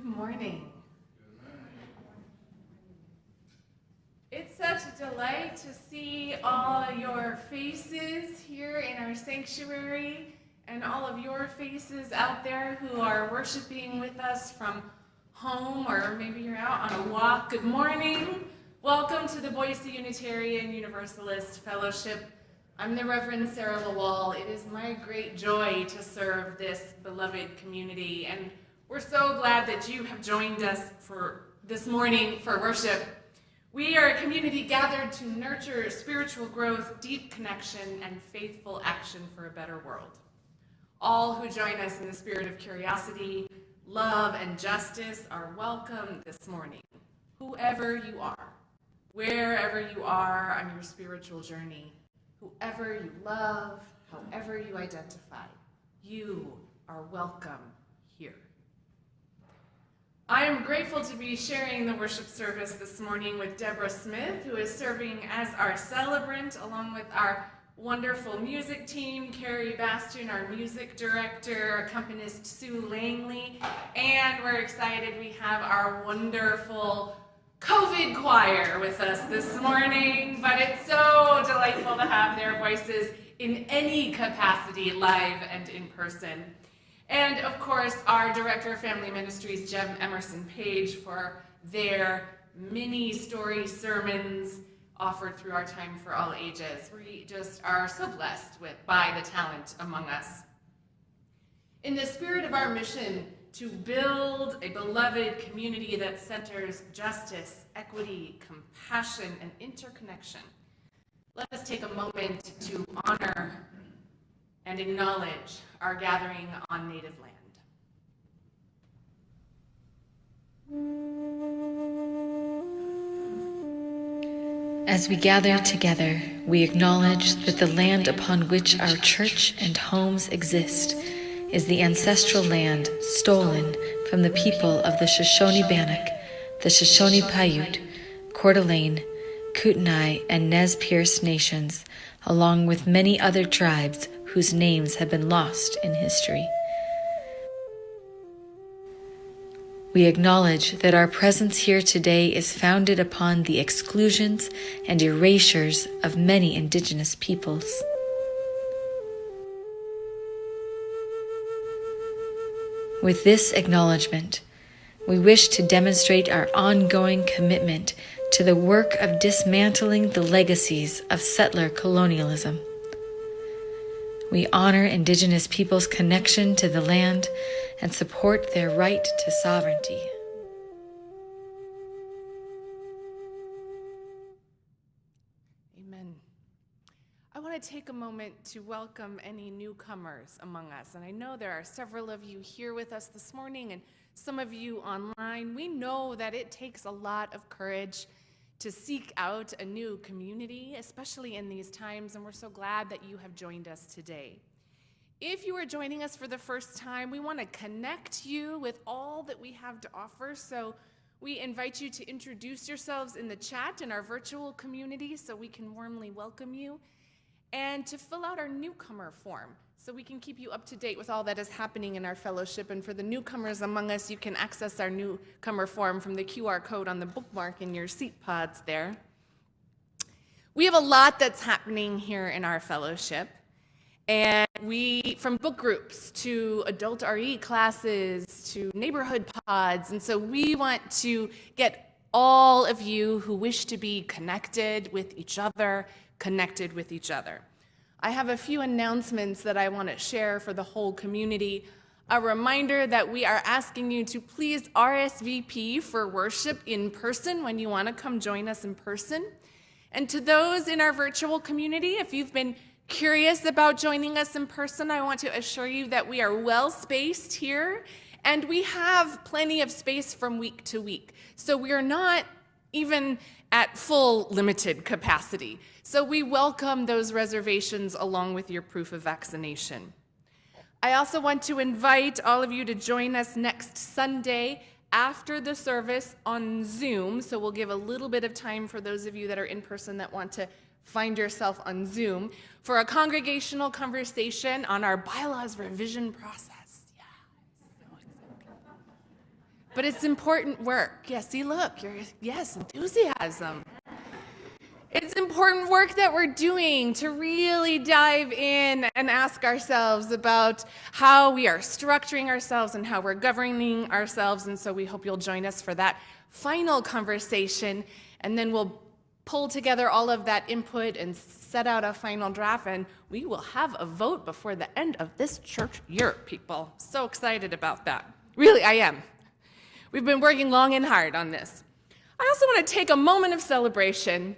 morning. It's such a delight to see all your faces here in our sanctuary and all of your faces out there who are worshiping with us from home, or maybe you're out on a walk. Good morning. Welcome to the Boise Unitarian Universalist Fellowship. I'm the Reverend Sara LaWall. It is my great joy to serve this beloved community, and we're so glad that you have joined us for this morning for worship. We are a community gathered to nurture spiritual growth, deep connection, and faithful action for a better world. All who join us in the spirit of curiosity, love, and justice are welcome this morning. Whoever you are, wherever you are on your spiritual journey, whoever you love, however you identify, you are welcome here. I am grateful to be sharing the worship service this morning with Debra Smith, who is serving as our celebrant, along with our wonderful music team, Carrie Bastian, our music director, accompanist Sue Langley, and we're excited we have our wonderful COVID choir with us this morning, but it's so delightful to have their voices in any capacity, live and in person. And of course, our Director of Family Ministries, Emerson-Paige, for their mini story sermons offered through our Time for All Ages. We just are so blessed by the talent among us. In the spirit of our mission to build a beloved community that centers justice, equity, compassion, and interconnection, let us take a moment to honor and acknowledge our gathering on native land. As we gather together, we acknowledge that the land upon which our church and homes exist is the ancestral land stolen from the people of the Shoshone-Bannock, the Shoshone-Paiute, Coeur d'Alene, Kootenai, and Nez Perce nations, along with many other tribes whose names have been lost in history. We acknowledge that our presence here today is founded upon the exclusions and erasures of many indigenous peoples. With this acknowledgement, we wish to demonstrate our ongoing commitment to the work of dismantling the legacies of settler colonialism. We honor indigenous peoples' connection to the land and support their right to sovereignty. Amen. I want to take a moment to welcome any newcomers among us. And I know there are several of you here with us this morning and some of you online. We know that it takes a lot of courage to seek out a new community, especially in these times, and we're so glad that you have joined us today. If you are joining us for the first time, we want to connect you with all that we have to offer, so we invite you to introduce yourselves in the chat in our virtual community so we can warmly welcome you, and to fill out our newcomer form so we can keep you up to date with all that is happening in our fellowship. And for the newcomers among us, you can access our newcomer form from the QR code on the bookmark in your seat pods there. We have a lot that's happening here in our fellowship. And from book groups to adult RE classes to neighborhood pods. And so we want to get all of you who wish to be connected with each other, connected with each other. I have a few announcements that I want to share for the whole community. A reminder that we are asking you to please RSVP for worship in person when you want to come join us in person. And to those in our virtual community, if you've been curious about joining us in person, I want to assure you that we are well spaced here and we have plenty of space from week to week. So we are not even at full limited capacity. So we welcome those reservations along with your proof of vaccination. I also want to invite all of you to join us next Sunday after the service on Zoom. So we'll give a little bit of time for those of you that are in person that want to find yourself on Zoom for a congregational conversation on our bylaws revision process. Yeah, so excited. But it's important work. Yeah, see, look, yes, enthusiasm. It's important work that we're doing to really dive in and ask ourselves about how we are structuring ourselves and how we're governing ourselves. And so we hope you'll join us for that final conversation. And then we'll pull together all of that input and set out a final draft. And we will have a vote before the end of this church year, people. So excited about that. Really, I am. We've been working long and hard on this. I also want to take a moment of celebration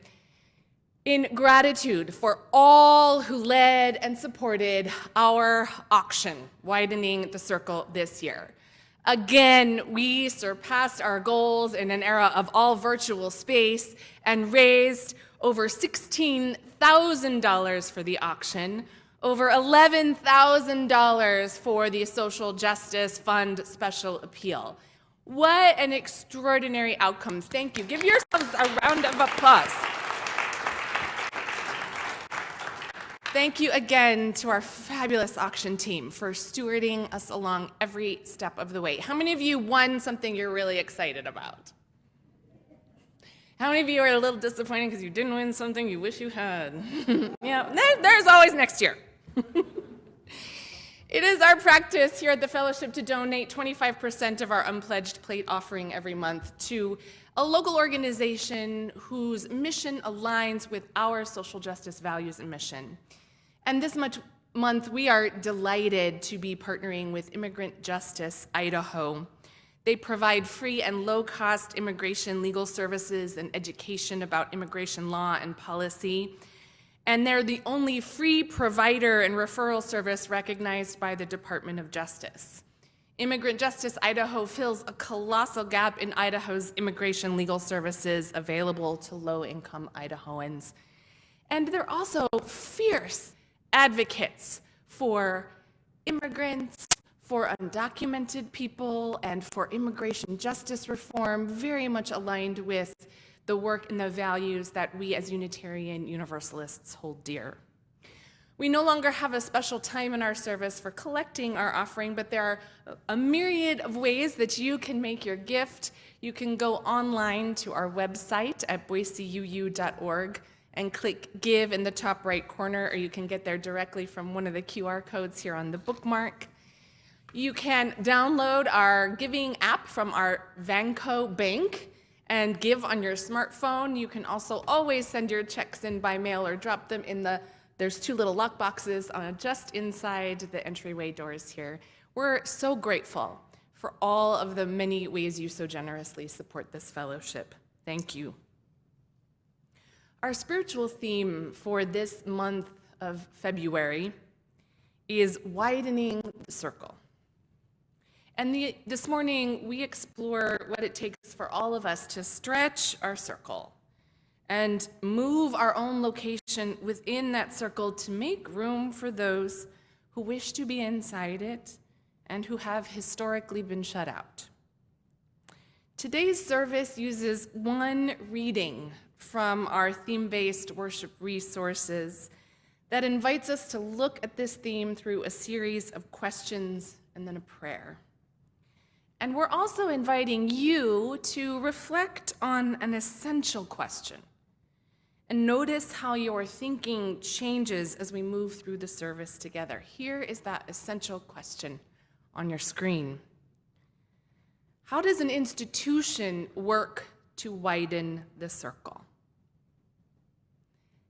in gratitude for all who led and supported our auction, Widening the Circle, this year. Again, we surpassed our goals in an era of all virtual space and raised over $16,000 for the auction, over $11,000 for the Social Justice Fund Special Appeal. What an extraordinary outcome. Thank you. Give yourselves a round of applause. Thank you again to our fabulous auction team for stewarding us along every step of the way. How many of you won something you're really excited about? How many of you are a little disappointed because you didn't win something you wish you had? Yeah, there's always next year. It is our practice here at the Fellowship to donate 25% of our unpledged plate offering every month to a local organization whose mission aligns with our social justice values and mission. And this month, we are delighted to be partnering with Immigrant Justice Idaho. They provide free and low-cost immigration legal services and education about immigration law and policy. And they're the only free provider and referral service recognized by the Department of Justice. Immigrant Justice Idaho fills a colossal gap in Idaho's immigration legal services available to low-income Idahoans. And they're also fierce advocates for immigrants, for undocumented people, and for immigration justice reform, very much aligned with the work and the values that we as Unitarian Universalists hold dear. We no longer have a special time in our service for collecting our offering, but there are a myriad of ways that you can make your gift. You can go online to our website at boiseuu.org and click Give in the top right corner, or you can get there directly from one of the QR codes here on the bookmark. You can download our giving app from our Vanco Bank and give on your smartphone. You can also always send your checks in by mail or drop them in there's two little lock boxes just inside the entryway doors here. We're so grateful for all of the many ways you so generously support this fellowship. Thank you. Our spiritual theme for this month of February is widening the circle. And this morning, we explore what it takes for all of us to stretch our circle and move our own location within that circle to make room for those who wish to be inside it and who have historically been shut out. Today's service uses one reading from our theme-based worship resources that invites us to look at this theme through a series of questions and then a prayer. And we're also inviting you to reflect on an essential question and notice how your thinking changes as we move through the service together. Here is that essential question on your screen. How does an institution work to widen the circle?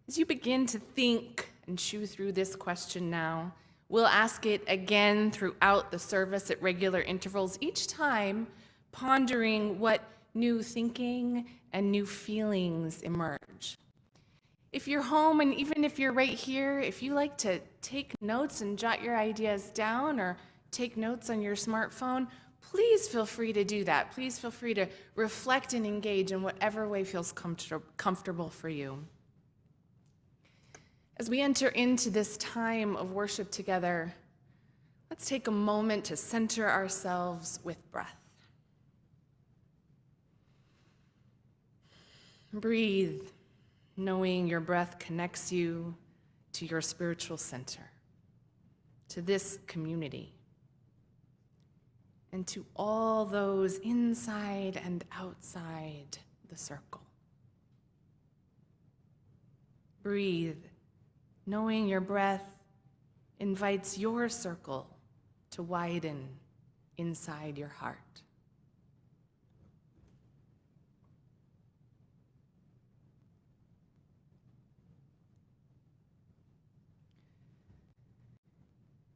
As you begin to think and chew through this question now, we'll ask it again throughout the service at regular intervals, each time pondering what new thinking and new feelings emerge. If you're home, and even if you're right here, if you like to take notes and jot your ideas down or take notes on your smartphone, please feel free to do that. Please feel free to reflect and engage in whatever way feels comfortable for you. As we enter into this time of worship together, let's take a moment to center ourselves with breath. Breathe, knowing your breath connects you to your spiritual center, to this community. and to all those inside and outside the circle. Breathe, knowing your breath invites your circle to widen inside your heart.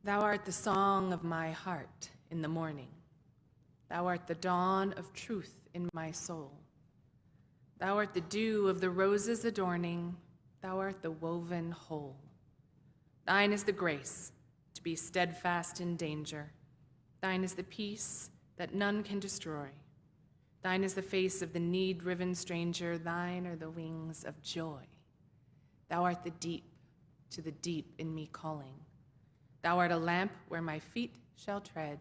Thou art the song of my heart in the morning. Thou art the dawn of truth in my soul. Thou art the dew of the roses adorning. Thou art the woven whole. Thine is the grace to be steadfast in danger. Thine is the peace that none can destroy. Thine is the face of the need-riven stranger. Thine are the wings of joy. Thou art the deep to the deep in me calling. Thou art a lamp where my feet shall tread.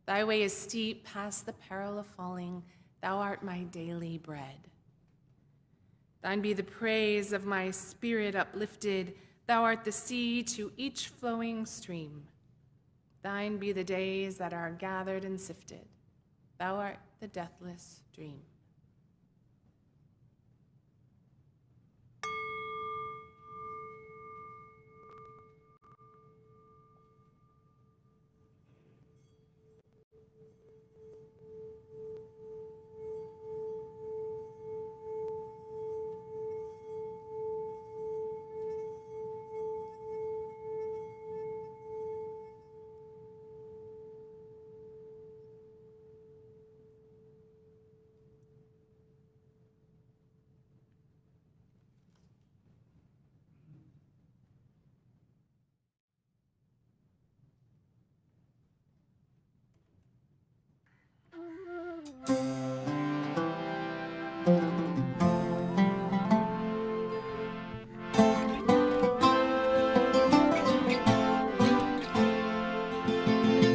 Thy way is steep past the peril of falling. Thou art my daily bread. Thine be the praise of my spirit uplifted. Thou art the sea to each flowing stream. Thine be the days that are gathered and sifted. Thou art the deathless dream.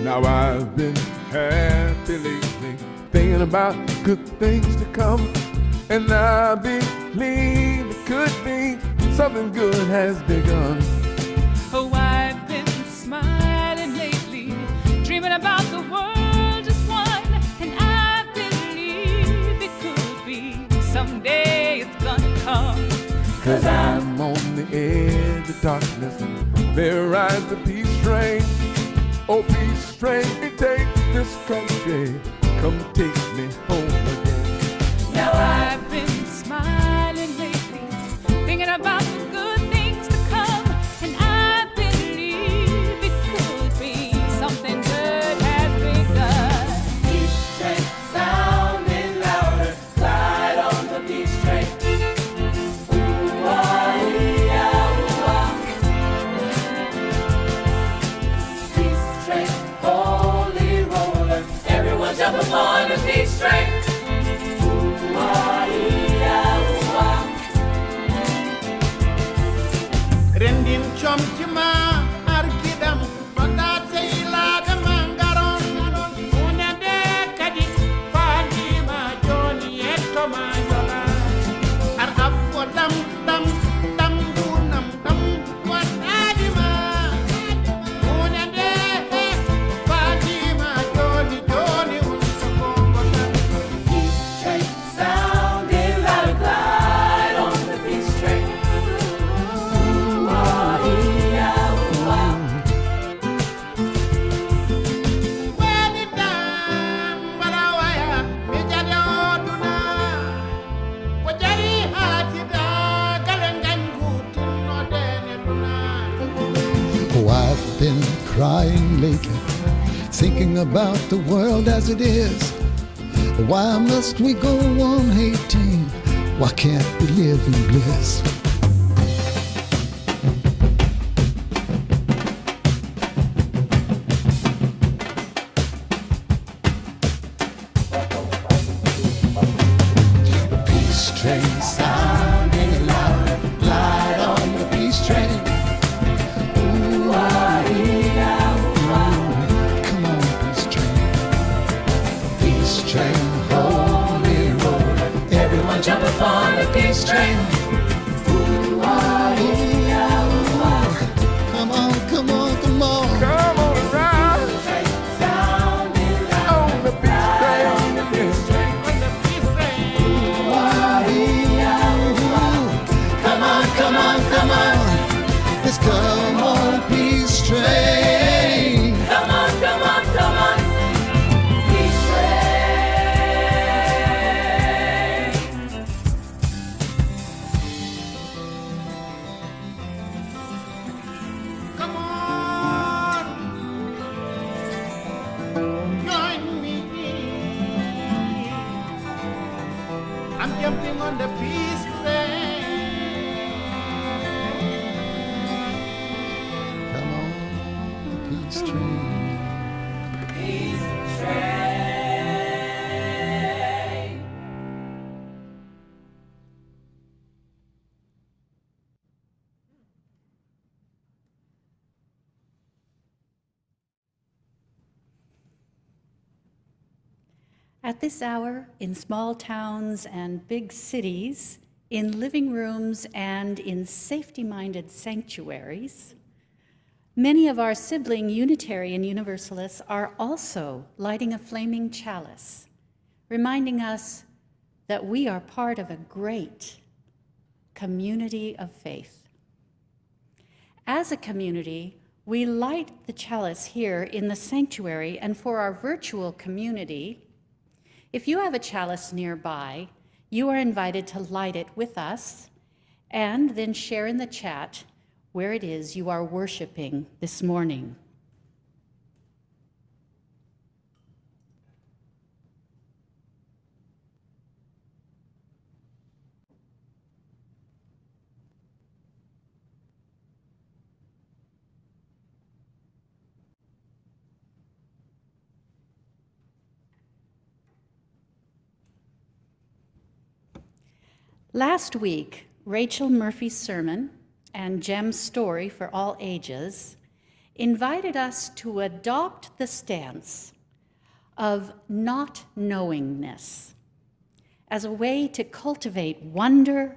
Now I've been happy lately, thinking about good things to come, and I believe it could be something good has begun. Oh, I've been smiling lately, dreaming about the world just one, and I believe it could be someday it's gonna come. 'Cause I'm on the edge of darkness, and there rides the peace train. Oh, peace train, take this country, come take me home again. Now I've been smiling lately, thinking about the good things to come, and I believe it could be something good has begun. Peace train sounding louder, slide on the peace train. Jump upon the peace train. Rendin chomchima arkidam patate ilada mangaron unade kadi fadima joni eto manjola ar abodam dam dam dunam dam wadadima unade fadima joni joni Peace train sounding loud and glide on the peace train. Oh, I've been crying lately, thinking about the world as it is. Why must we go on hating? Why can't we live in bliss? Peace train sounding loud, glide on the peace train. Ooh, come on, peace train. Peace train, holy road. Everyone jump upon the peace train. Come on, come on, come on. Come on and ride. Sounding I'm jumping on the peace train. Come on, the peace train. Peace train. At this hour, in small towns and big cities, in living rooms and in safety-minded sanctuaries, many of our sibling Unitarian Universalists are also lighting a flaming chalice, reminding us that we are part of a great community of faith. As a community, we light the chalice here in the sanctuary, and for our virtual community, if you have a chalice nearby, you are invited to light it with us and then share in the chat where it is you are worshiping this morning. Last week, Rachel Murphy's sermon and Jem's story for all ages invited us to adopt the stance of not knowingness as a way to cultivate wonder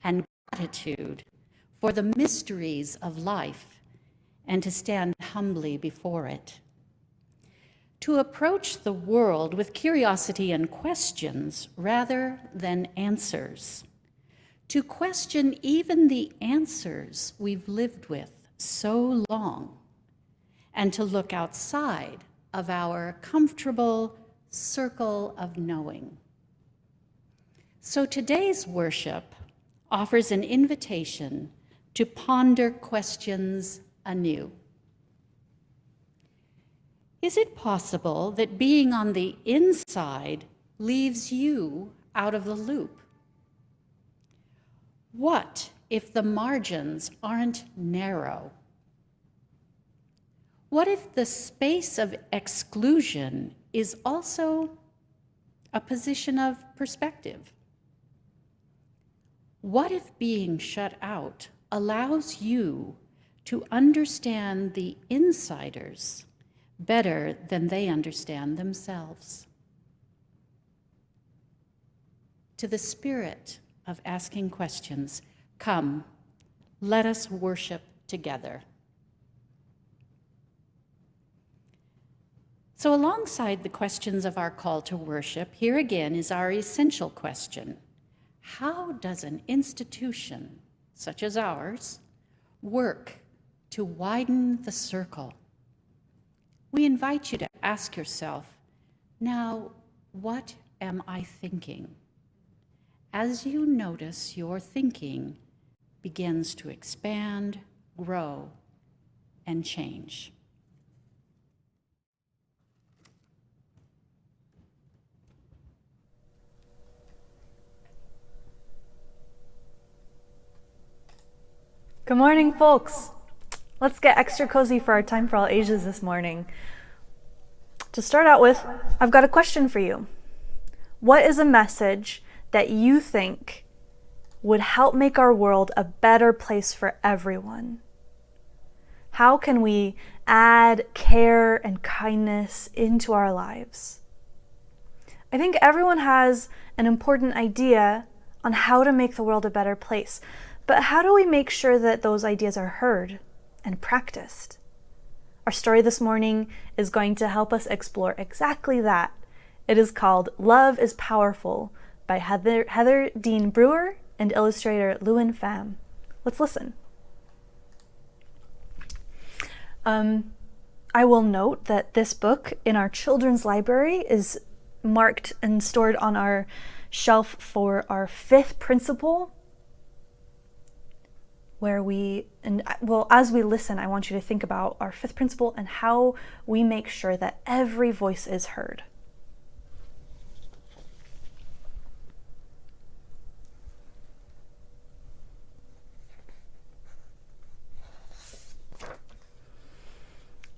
and gratitude for the mysteries of life and to stand humbly before it. To approach the world with curiosity and questions rather than answers. To question even the answers we've lived with so long, and to look outside of our comfortable circle of knowing. So today's worship offers an invitation to ponder questions anew. Is it possible that being on the inside leaves you out of the loop? What if the margins aren't narrow? What if the space of exclusion is also a position of perspective? What if being shut out allows you to understand the insiders better than they understand themselves? To the spirit of asking questions, come, let us worship together. So alongside the questions of our call to worship, here again is our essential question. How does an institution, such as ours, work to widen the circle? We invite you to ask yourself, now, what am I thinking? As you notice your thinking begins to expand, grow, and change. Good morning, folks. Let's get extra cozy for our Time for All Ages this morning. To start out with, I've got a question for you. What is a message that you think would help make our world a better place for everyone? How can we add care and kindness into our lives? I think everyone has an important idea on how to make the world a better place, but how do we make sure that those ideas are heard and practiced? Our story this morning is going to help us explore exactly that. It is called Love is Powerful by Heather Dean Brewer and illustrator Lewin Pham. Let's listen. I will note that this book in our children's library is marked and stored on our shelf for our 5th principle, where as we listen, I want you to think about our 5th principle and how we make sure that every voice is heard.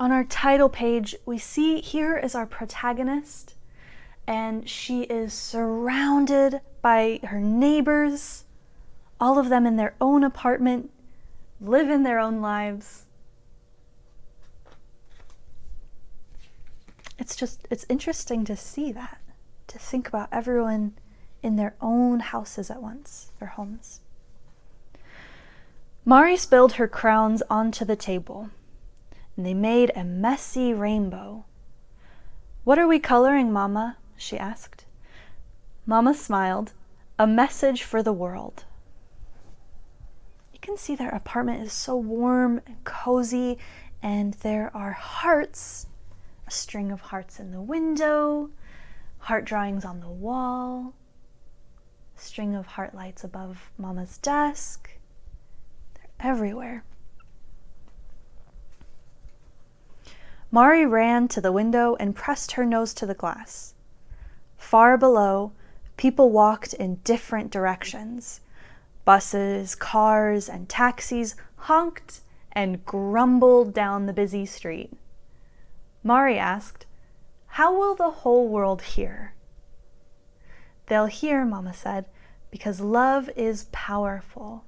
On our title page, we see here is our protagonist, and she is surrounded by her neighbors, all of them in their own apartment, live in their own lives. It's interesting to see that, to think about everyone in their own houses at once, their homes. Mari spilled her crowns onto the table, and they made a messy rainbow. "What are we coloring, Mama?" she asked. Mama smiled. "A message for the world." You can see their apartment is so warm and cozy, and there are hearts, a string of hearts in the window, heart drawings on the wall, a string of heart lights above Mama's desk. They're everywhere. Mari ran to the window and pressed her nose to the glass. Far below, people walked in different directions. Buses, cars, and taxis honked and grumbled down the busy street. Mari asked, "How will the whole world hear?" "They'll hear," Mama said, "because love is powerful."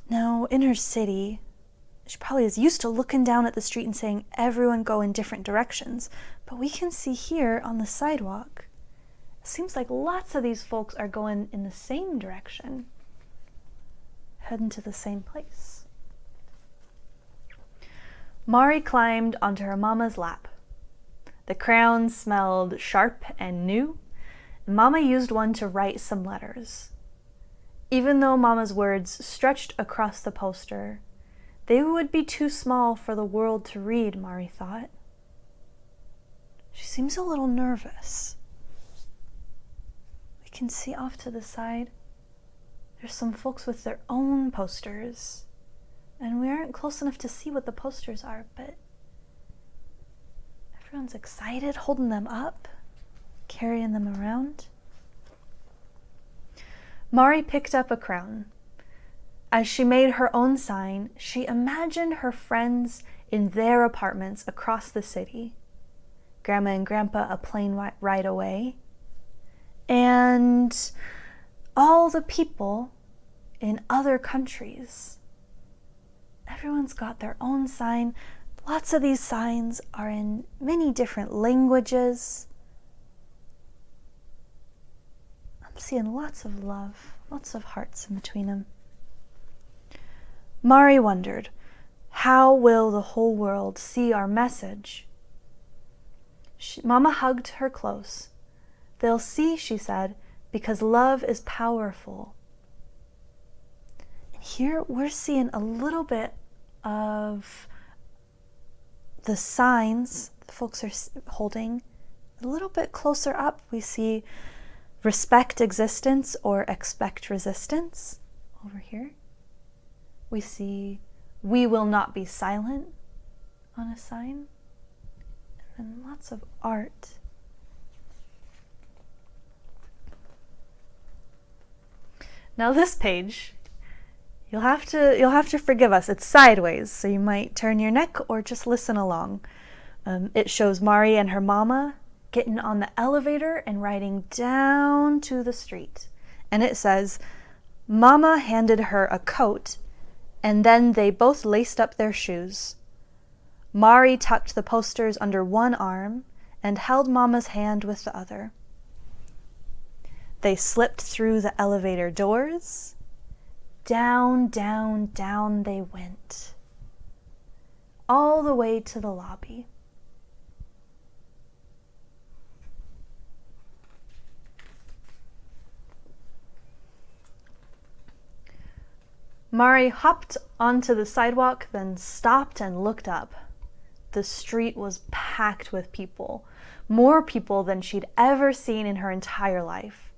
Now, in her city, she probably is used to looking down at the street and saying, "Everyone go in different directions." But we can see here on the sidewalk, it seems like lots of these folks are going in the same direction, heading to the same place. Mari climbed onto her Mama's lap. The crayons smelled sharp and new, and Mama used one to write some letters. Even though Mama's words stretched across the poster, they would be too small for the world to read, Mari thought. She seems a little nervous. We can see off to the side, there's some folks with their own posters, and we aren't close enough to see what the posters are, but everyone's excited, holding them up, carrying them around. Mari picked up a crown. As she made her own sign, she imagined her friends in their apartments across the city. Grandma and Grandpa a plane ride away. And all the people in other countries. Everyone's got their own sign. Lots of these signs are in many different languages. I'm seeing lots of love, lots of hearts in between them. Mari wondered, how will the whole world see our message? Mama hugged her close. They'll see, she said, because love is powerful. And here we're seeing a little bit of the signs the folks are holding. A little bit closer up, we see respect existence or expect resistance over here. We see "We will not be silent" on a sign, and then lots of art. Now this page, you'll have to forgive us. It's sideways, so you might turn your neck or just listen along. It shows Mari and her Mama getting on the elevator and riding down to the street, and it says, "Mama handed her a coat, and then they both laced up their shoes. Mari tucked the posters under one arm and held Mama's hand with the other. They slipped through the elevator doors. Down, down, down they went, all the way to the lobby. Mari hopped onto the sidewalk, then stopped and looked up. The street was packed with people, more people than she'd ever seen in her entire life.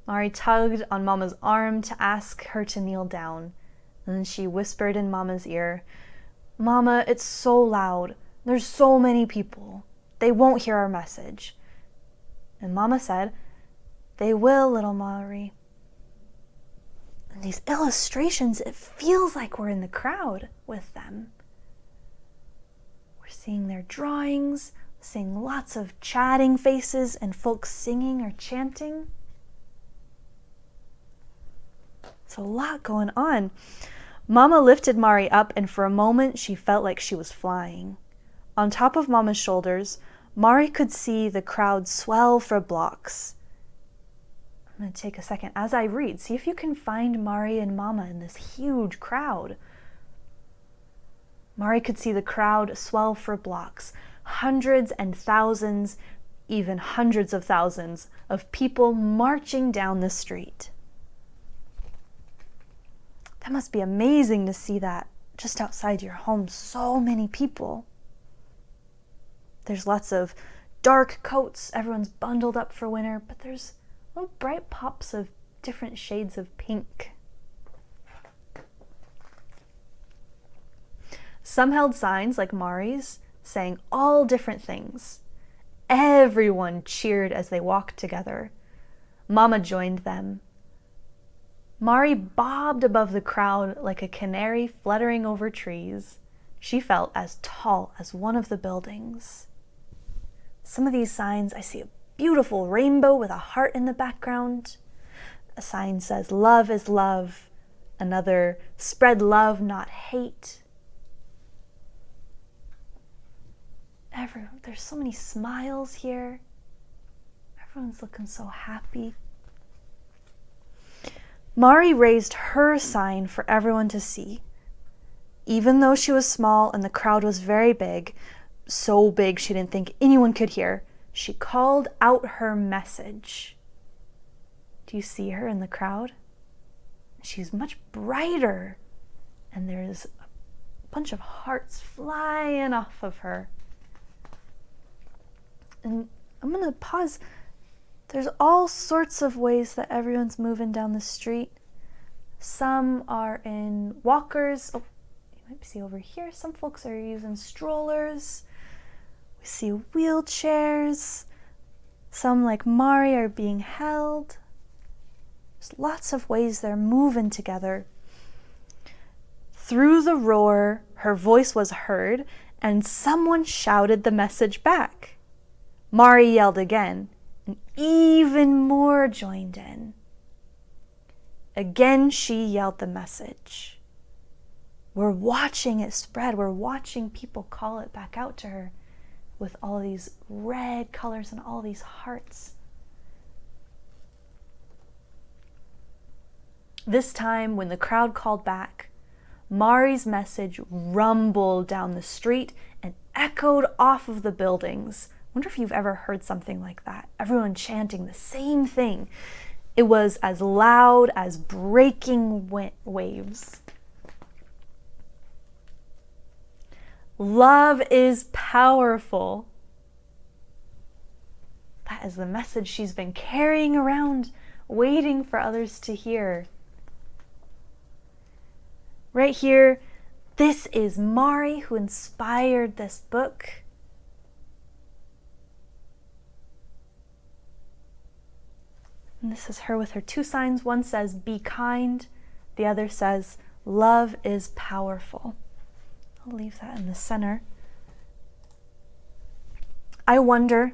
Mari tugged on Mama's arm to ask her to kneel down, and then she whispered in Mama's ear, "Mama, it's so loud. There's so many people. They won't hear our message." And Mama said, "They will, little Mari." And these illustrations, it feels like we're in the crowd with them. We're seeing their drawings, seeing lots of chatting faces and folks singing or chanting. It's a lot going on. Mama lifted Mari up, and for a moment she felt like she was flying. On top of Mama's shoulders, Mari could see the crowd swell for blocks. I'm going to take a second as I read. See if you can find Mari and Mama in this huge crowd. Mari could see the crowd swell for blocks. Hundreds and thousands, even hundreds of thousands of people marching down the street. That must be amazing to see that just outside your home, so many people. There's lots of dark coats, everyone's bundled up for winter, but there's little bright pops of different shades of pink. Some held signs like Mari's, saying all different things. Everyone cheered as they walked together. Mama joined them. Mari bobbed above the crowd like a canary fluttering over trees. She felt as tall as one of the buildings. Some of these signs, I see a beautiful rainbow with a heart in the background. A sign says, "Love is love." Another, "Spread love, not hate." There's so many smiles here. Everyone's looking so happy. Mari raised her sign for everyone to see. Even though she was small and the crowd was very big, so big she didn't think anyone could hear, she called out her message. Do you see her in the crowd? She's much brighter, and there's a bunch of hearts flying off of her. And I'm going to pause. There's all sorts of ways that everyone's moving down the street. Some are in walkers. Oh, you might see over here. Some folks are using strollers. We see wheelchairs. Some, like Mari, are being held. There's lots of ways they're moving together. Through the roar, her voice was heard, and someone shouted the message back. Mari yelled again, and even more joined in. Again, she yelled the message. We're watching it spread. We're watching people call it back out to her with all these red colors and all these hearts. This time, when the crowd called back, Mari's message rumbled down the street and echoed off of the buildings. I wonder if you've ever heard something like that. Everyone chanting the same thing. It was as loud as breaking waves. Love is powerful. That is the message she's been carrying around, waiting for others to hear. Right here, this is Mari who inspired this book. And this is her with her two signs. One says, "Be kind." The other says, "Love is powerful." I'll leave that in the center. I wonder,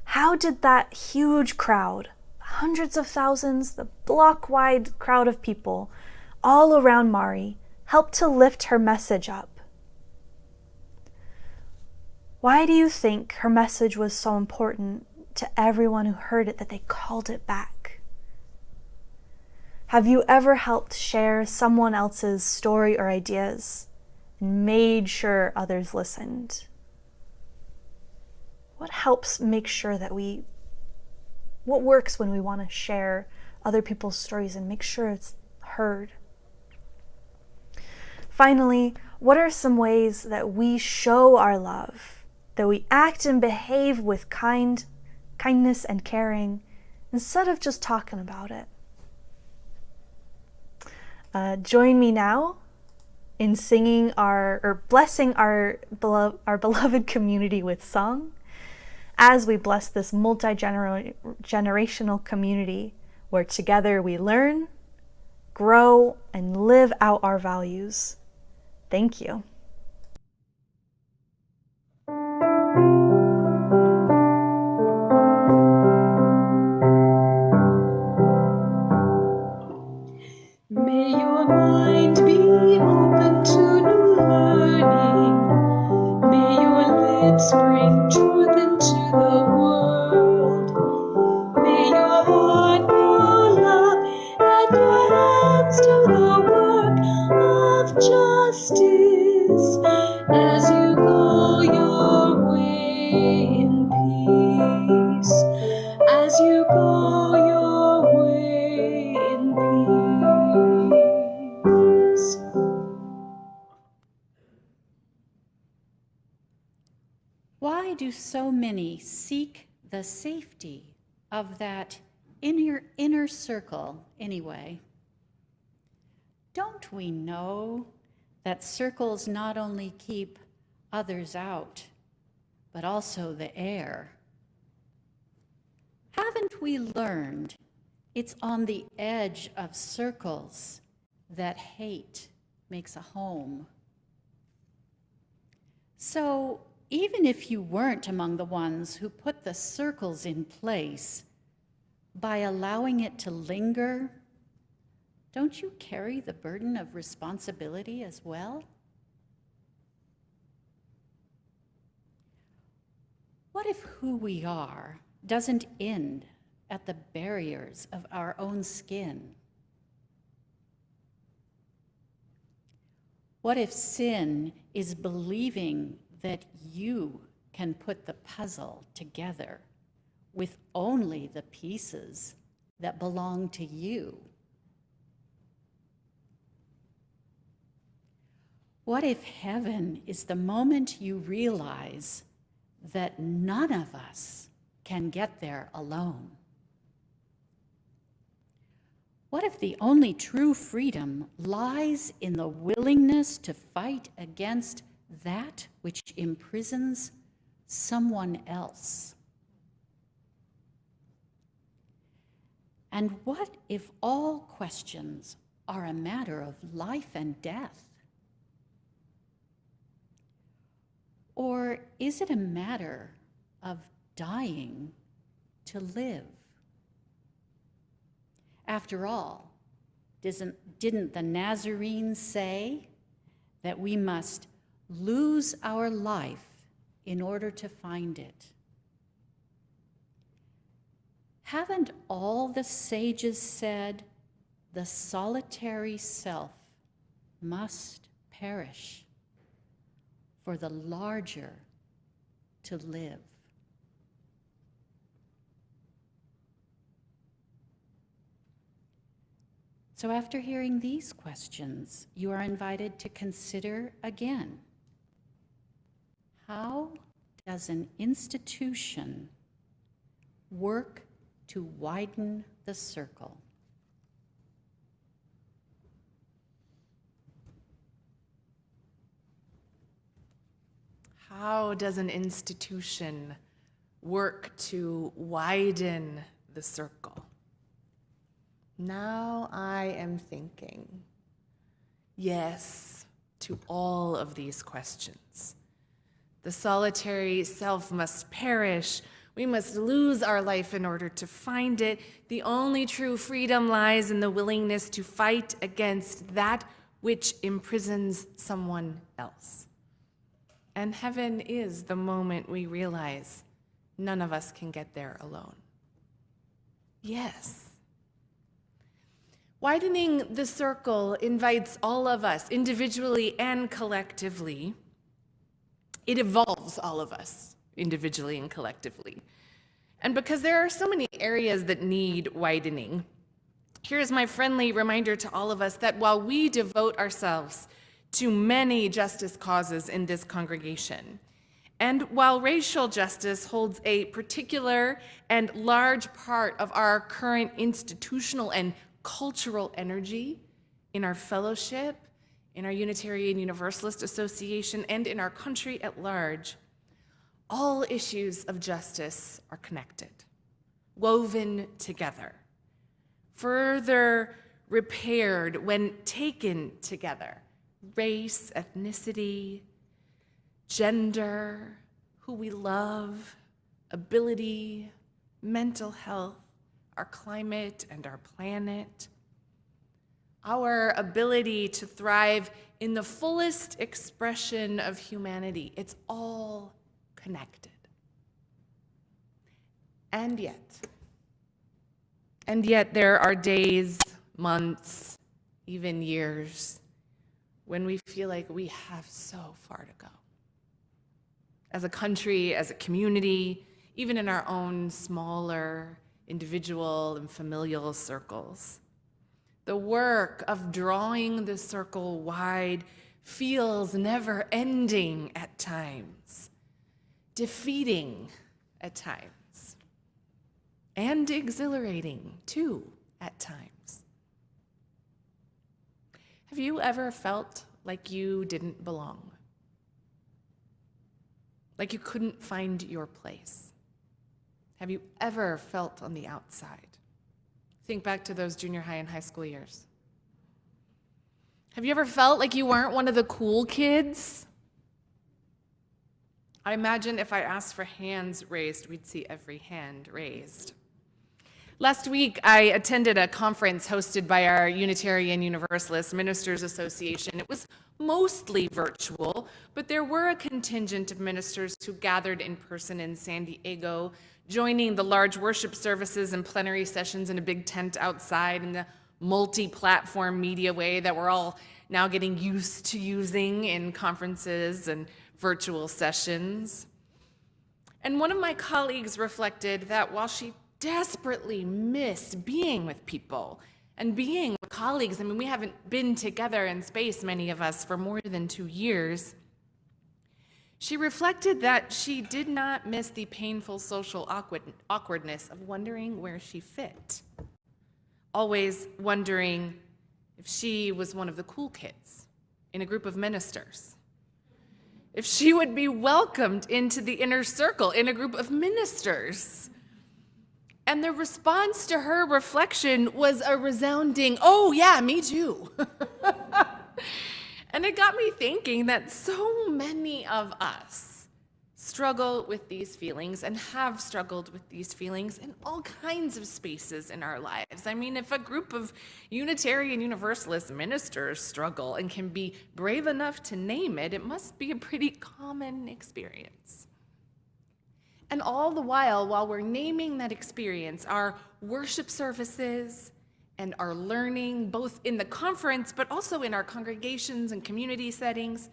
how did that huge crowd, hundreds of thousands, the block-wide crowd of people, all around Mari, help to lift her message up? Why do you think her message was so important to everyone who heard it that they called it back? Have you ever helped share someone else's story or ideas and made sure others listened? What helps make sure that what works when we want to share other people's stories and make sure it's heard? Finally, what are some ways that we show our love, that we act and behave with kindness and caring instead of just talking about it? Join me now in singing blessing our beloved community with song as we bless this multi-generational community where together we learn, grow, and live out our values. Thank you. May your mind be open to new learning. May your lips bring truth into the world. May your heart know love and your hands do the work of justice as you go your way in peace. As you go your way in peace. Why do so many seek the safety of that inner circle anyway? Don't we know that circles not only keep others out, but also the air? Haven't we learned it's on the edge of circles that hate makes a home? So even if you weren't among the ones who put the circles in place, by allowing it to linger, don't you carry the burden of responsibility as well? What if who we are doesn't end at the barriers of our own skin? What if sin is believing that you can put the puzzle together with only the pieces that belong to you? What if heaven is the moment you realize that none of us can get there alone? What if the only true freedom lies in the willingness to fight against that which imprisons someone else? And what if all questions are a matter of life and death? Or is it a matter of dying to live? After all, didn't the Nazarenes say that we must lose our life in order to find it? Haven't all the sages said the solitary self must perish for the larger to live? So after hearing these questions, you are invited to consider again, how does an institution work to widen the circle? How does an institution work to widen the circle? Now I am thinking yes to all of these questions. The solitary self must perish. We must lose our life in order to find it. The only true freedom lies in the willingness to fight against that which imprisons someone else. And heaven is the moment we realize none of us can get there alone. Yes. Widening the circle invites all of us, individually and collectively. It involves all of us, individually and collectively. And because there are so many areas that need widening, here's my friendly reminder to all of us that while we devote ourselves to many justice causes in this congregation, and while racial justice holds a particular and large part of our current institutional and cultural energy in our fellowship, in our Unitarian Universalist Association, and in our country at large, all issues of justice are connected, woven together, further repaired when taken together. Race, ethnicity, gender, who we love, ability, mental health, our climate and our planet, our ability to thrive in the fullest expression of humanity. It's all connected. And yet there are days, months, even years when we feel like we have so far to go. As a country, as a community, even in our own smaller individual and familial circles. The work of drawing the circle wide feels never ending at times, defeating at times, and exhilarating too at times. Have you ever felt like you didn't belong? Like you couldn't find your place? Have you ever felt on the outside? Think back to those junior high and high school years. Have you ever felt like you weren't one of the cool kids? I imagine if I asked for hands raised, we'd see every hand raised. Last week, I attended a conference hosted by our Unitarian Universalist Ministers Association. It was mostly virtual, but there were a contingent of ministers who gathered in person in San Diego, joining the large worship services and plenary sessions in a big tent outside in the multi-platform media way that we're all now getting used to using in conferences and virtual sessions. And one of my colleagues reflected that while she desperately missed being with people and being with colleagues, I mean, we haven't been together in space, many of us, for more than 2 years, she reflected that she did not miss the painful social awkwardness of wondering where she fit. Always wondering if she was one of the cool kids in a group of ministers. If she would be welcomed into the inner circle in a group of ministers. And the response to her reflection was a resounding, "Oh yeah, me too." And it got me thinking that so many of us struggle with these feelings and have struggled with these feelings in all kinds of spaces in our lives. I mean, if a group of Unitarian Universalist ministers struggle and can be brave enough to name it, it must be a pretty common experience. And all the while we're naming that experience, our worship services and our learning, both in the conference, but also in our congregations and community settings,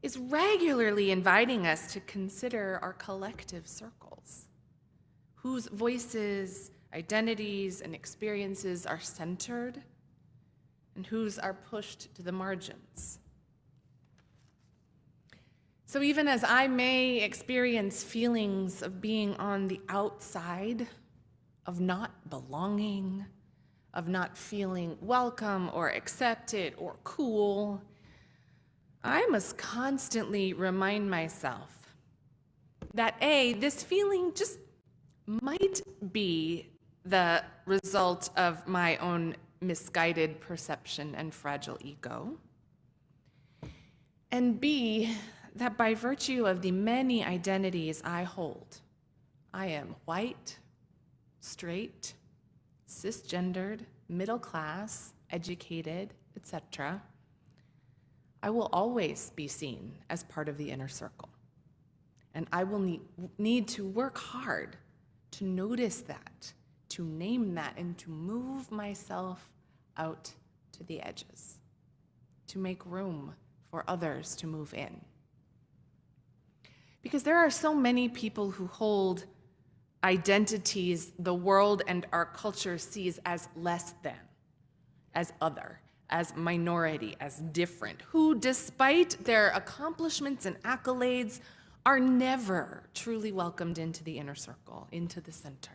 is regularly inviting us to consider our collective circles, whose voices, identities, and experiences are centered, and whose are pushed to the margins. So even as I may experience feelings of being on the outside, of not belonging, of not feeling welcome or accepted or cool, I must constantly remind myself that A, this feeling just might be the result of my own misguided perception and fragile ego, and B, that by virtue of the many identities I hold, I am white, straight, cisgendered, middle class, educated, etc., I will always be seen as part of the inner circle. And I will need to work hard to notice that, to name that, and to move myself out to the edges, to make room for others to move in. Because there are so many people who hold identities the world and our culture sees as less than, as other, as minority, as different, who, despite their accomplishments and accolades, are never truly welcomed into the inner circle, into the center.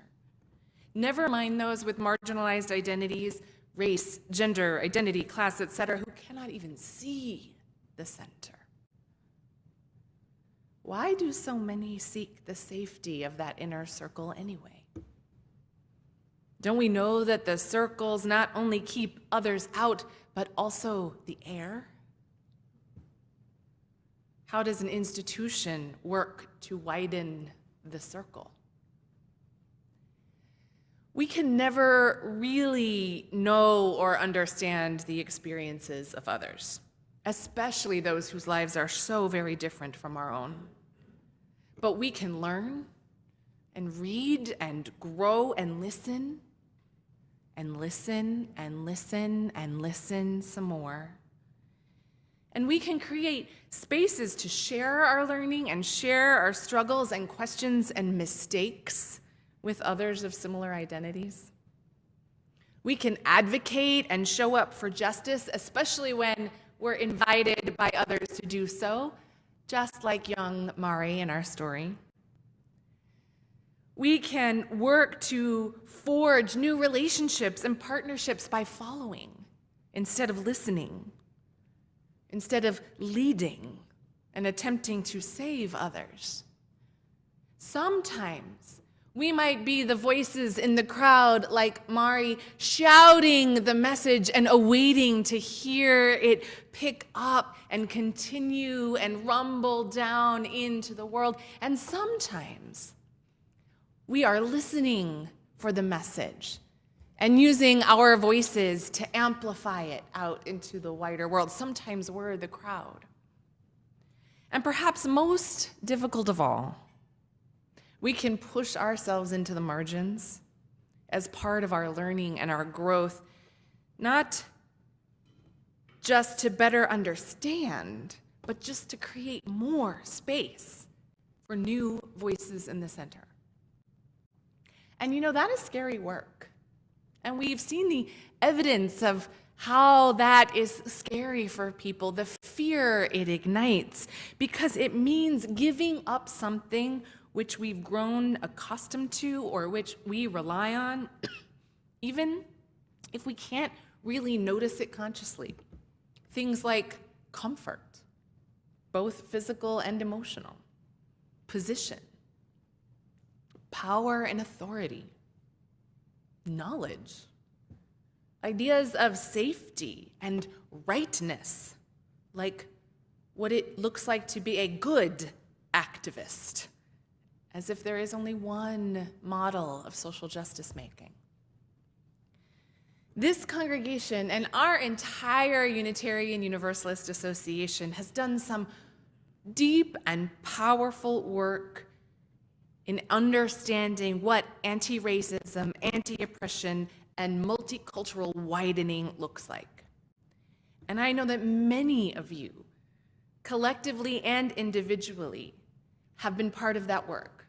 Never mind those with marginalized identities, race, gender, identity, class, etc., who cannot even see the center. Why do so many seek the safety of that inner circle anyway? Don't we know that the circles not only keep others out, but also the air? How does an institution work to widen the circle? We can never really know or understand the experiences of others, especially those whose lives are so very different from our own. But we can learn and read and grow and listen and listen and listen and listen some more. And we can create spaces to share our learning and share our struggles and questions and mistakes with others of similar identities. We can advocate and show up for justice, especially when we're invited by others to do so, just like young Mari in our story. We can work to forge new relationships and partnerships by following instead of listening, instead of leading and attempting to save others. Sometimes we might be the voices in the crowd, like Mari, shouting the message and awaiting to hear it pick up and continue and rumble down into the world. And sometimes we are listening for the message and using our voices to amplify it out into the wider world. Sometimes we're the crowd. And perhaps most difficult of all, we can push ourselves into the margins as part of our learning and our growth, not just to better understand, but just to create more space for new voices in the center. And you know, that is scary work. And we've seen the evidence of how that is scary for people, the fear it ignites, because it means giving up something which we've grown accustomed to or which we rely on, even if we can't really notice it consciously. Things like comfort, both physical and emotional, position, power and authority, knowledge, ideas of safety and rightness, like what it looks like to be a good activist, as if there is only one model of social justice making. This congregation and our entire Unitarian Universalist Association has done some deep and powerful work in understanding what anti-racism, anti-oppression, and multicultural widening looks like. And I know that many of you, collectively and individually, have been part of that work,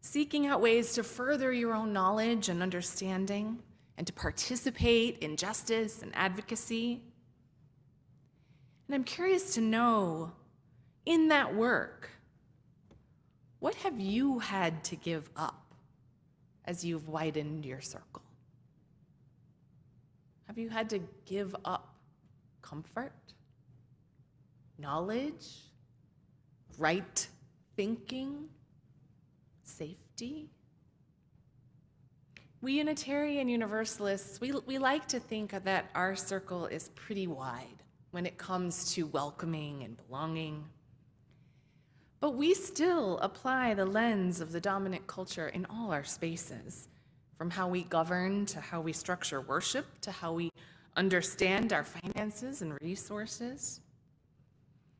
seeking out ways to further your own knowledge and understanding and to participate in justice and advocacy. And I'm curious to know, in that work, what have you had to give up as you've widened your circle? Have you had to give up comfort, knowledge, right thinking, safety? We Unitarian Universalists, we like to think that our circle is pretty wide when it comes to welcoming and belonging. But we still apply the lens of the dominant culture in all our spaces, from how we govern to how we structure worship to how we understand our finances and resources.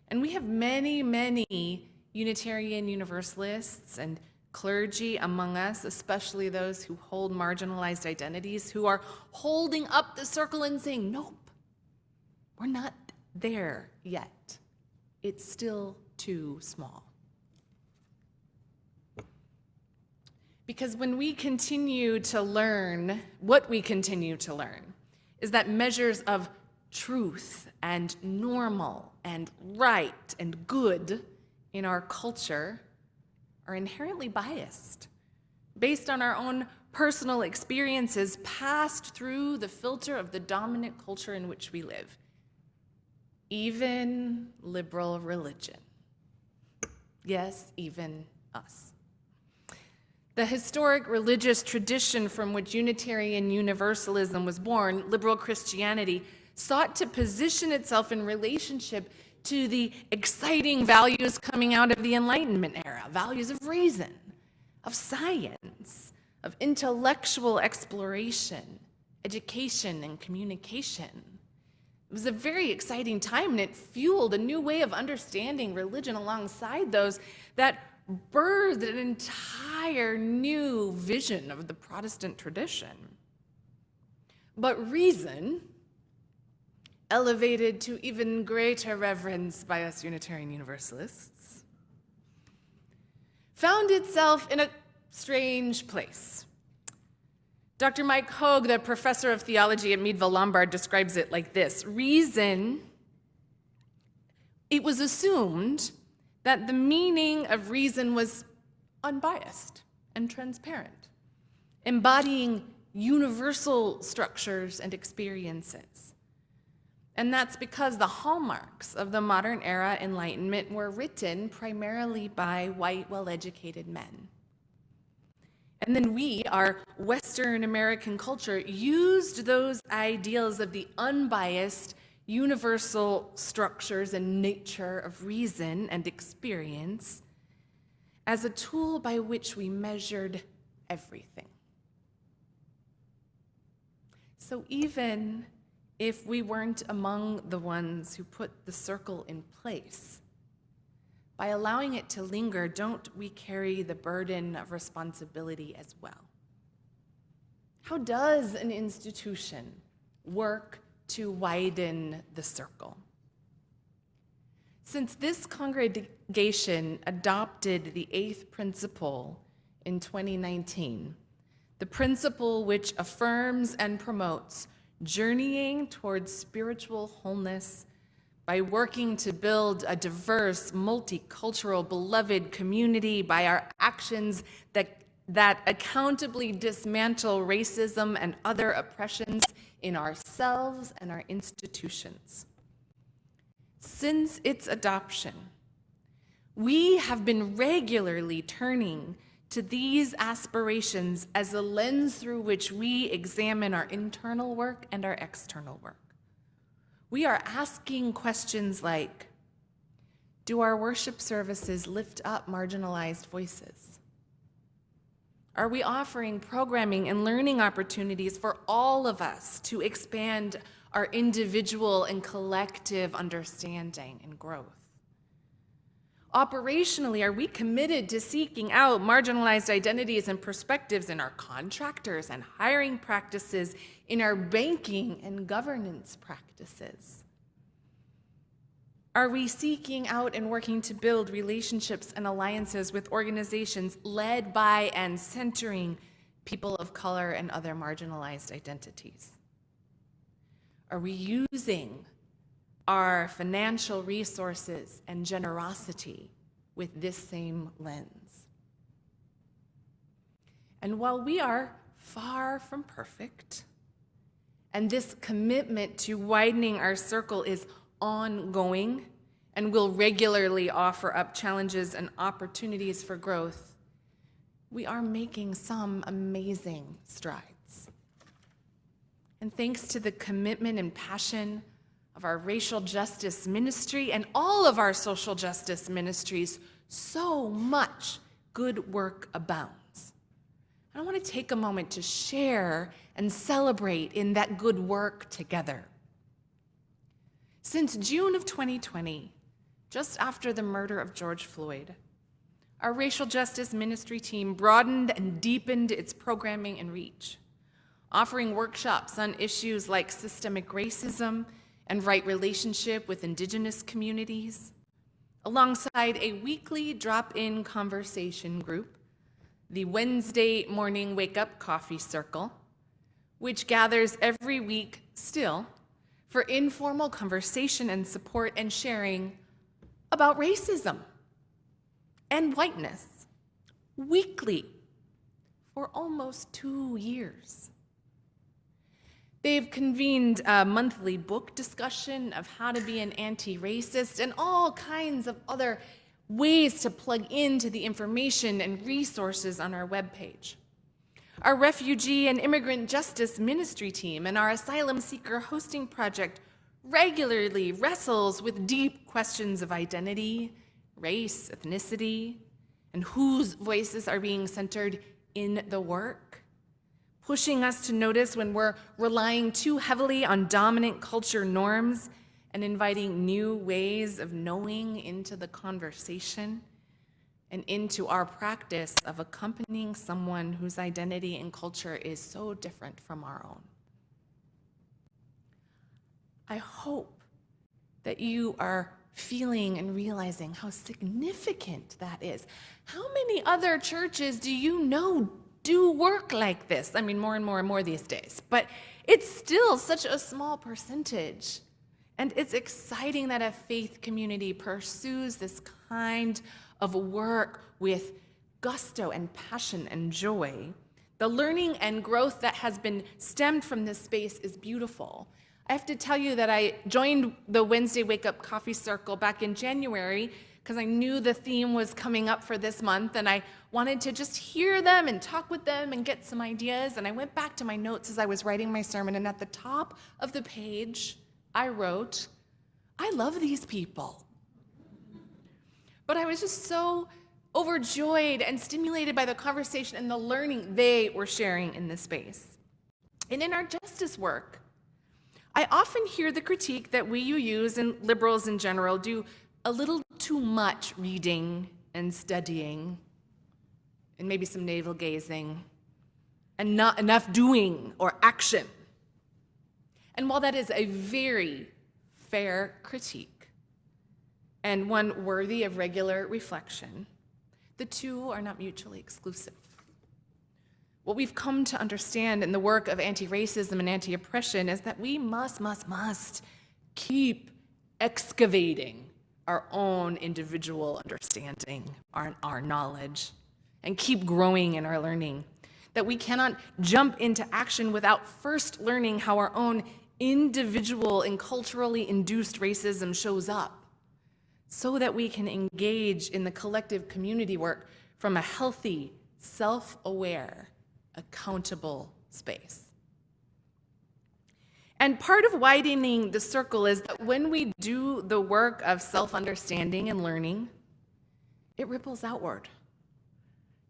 And we have many, many Unitarian Universalists and clergy among us, especially those who hold marginalized identities, who are holding up the circle and saying, nope, we're not there yet. It's still too small. Because when we continue to learn, what we continue to learn is that measures of truth and normal and right and good in our culture are inherently biased, based on our own personal experiences passed through the filter of the dominant culture in which we live, even liberal religion. Yes, even us. The historic religious tradition from which Unitarian Universalism was born, liberal Christianity, sought to position itself in relationship to the exciting values coming out of the Enlightenment era, values of reason, of science, of intellectual exploration, education, and communication. It was a very exciting time, and it fueled a new way of understanding religion alongside those that birthed an entire new vision of the Protestant tradition. But reason, elevated to even greater reverence by us Unitarian Universalists, found itself in a strange place. Dr. Mike Hogue, the professor of theology at Meadville Lombard, describes it like this: reason, it was assumed that the meaning of reason was unbiased and transparent, embodying universal structures and experiences. And that's because the hallmarks of the modern era Enlightenment were written primarily by white, well-educated men. And then we, our Western American culture, used those ideals of the unbiased, universal structures and nature of reason and experience as a tool by which we measured everything. So even if we weren't among the ones who put the circle in place, by allowing it to linger, don't we carry the burden of responsibility as well? How does an institution work to widen the circle? Since this congregation adopted the 8th principle in 2019, the principle which affirms and promotes journeying towards spiritual wholeness by working to build a diverse, multicultural, beloved community by our actions that accountably dismantle racism and other oppressions in ourselves and our institutions. Since its adoption, we have been regularly turning to these aspirations as a lens through which we examine our internal work and our external work. We are asking questions like, do our worship services lift up marginalized voices? Are we offering programming and learning opportunities for all of us to expand our individual and collective understanding and growth? Operationally, are we committed to seeking out marginalized identities and perspectives in our contractors and hiring practices, in our banking and governance practices? Are we seeking out and working to build relationships and alliances with organizations led by and centering people of color and other marginalized identities? Are we using our financial resources and generosity with this same lens? And while we are far from perfect, and this commitment to widening our circle is ongoing and will regularly offer up challenges and opportunities for growth, we are making some amazing strides. And thanks to the commitment and passion of our racial justice ministry and all of our social justice ministries, so much good work abounds. I want to take a moment to share and celebrate in that good work together. Since June of 2020, just after the murder of George Floyd, our racial justice ministry team broadened and deepened its programming and reach, offering workshops on issues like systemic racism and right relationship with Indigenous communities, alongside a weekly drop-in conversation group, the Wednesday Morning Wake Up Coffee Circle, which gathers every week still for informal conversation and support and sharing about racism and whiteness, weekly for almost 2 years. They've convened a monthly book discussion of how to be an anti-racist and all kinds of other ways to plug into the information and resources on our webpage. Our refugee and immigrant justice ministry team and our asylum seeker hosting project regularly wrestles with deep questions of identity, race, ethnicity, and whose voices are being centered in the work, pushing us to notice when we're relying too heavily on dominant culture norms and inviting new ways of knowing into the conversation and into our practice of accompanying someone whose identity and culture is so different from our own. I hope that you are feeling and realizing how significant that is. How many other churches do you know do work like this? I mean, more and more these days, but it's still such a small percentage. And it's exciting that a faith community pursues this kind of work with gusto and passion and joy. The learning and growth that has been stemmed from this space is beautiful. I have to tell you that I joined the Wednesday Wake Up Coffee Circle back in January because I knew the theme was coming up for this month, and I wanted to just hear them and talk with them and get some ideas. And I went back to my notes as I was writing my sermon, and at the top of the page, I wrote, "I love these people." But I was just so overjoyed and stimulated by the conversation and the learning they were sharing in this space. And in our justice work, I often hear the critique that we UUs and liberals in general do a little too much reading and studying, and maybe some navel gazing, and not enough doing or action. And while that is a very fair critique, and one worthy of regular reflection, the two are not mutually exclusive. What we've come to understand in the work of anti-racism and anti-oppression is that we must keep excavating our own individual understanding, our knowledge, and keep growing in our learning. That we cannot jump into action without first learning how our own individual and culturally induced racism shows up, so that we can engage in the collective community work from a healthy, self-aware, accountable space. And part of widening the circle is that when we do the work of self-understanding and learning, it ripples outward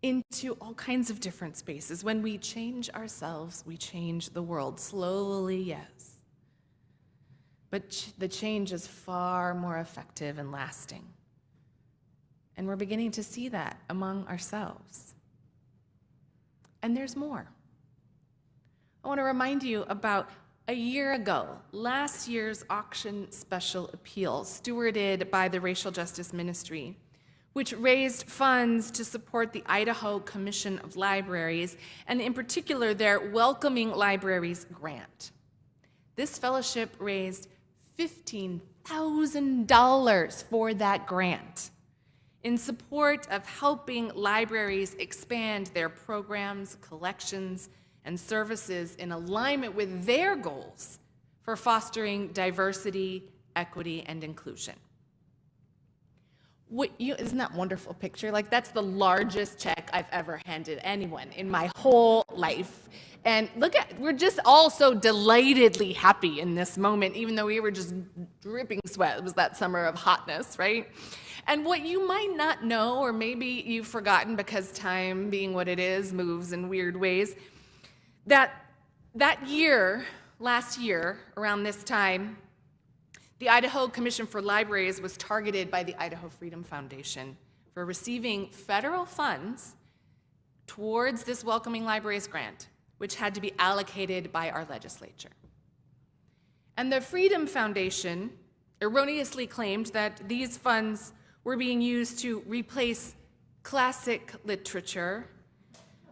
into all kinds of different spaces. When we change ourselves, we change the world. Slowly, yes. But the change is far more effective and lasting. And we're beginning to see that among ourselves. And there's more. I want to remind you about a year ago, last year's auction special appeal, stewarded by the Racial Justice Ministry, which raised funds to support the Idaho Commission of Libraries, and in particular their Welcoming Libraries grant. This fellowship raised $15,000 for that grant in support of helping libraries expand their programs, collections, and services in alignment with their goals for fostering diversity, equity, and inclusion. Isn't that a wonderful picture? Like, that's the largest check I've ever handed anyone in my whole life. And we're just all so delightedly happy in this moment, even though we were just dripping sweat. It was that summer of hotness, right? And what you might not know, or maybe you've forgotten because time, being what it is, moves in weird ways, that year, last year, around this time, the Idaho Commission for Libraries was targeted by the Idaho Freedom Foundation for receiving federal funds towards this Welcoming Libraries grant, which had to be allocated by our legislature. And the Freedom Foundation erroneously claimed that these funds were being used to replace classic literature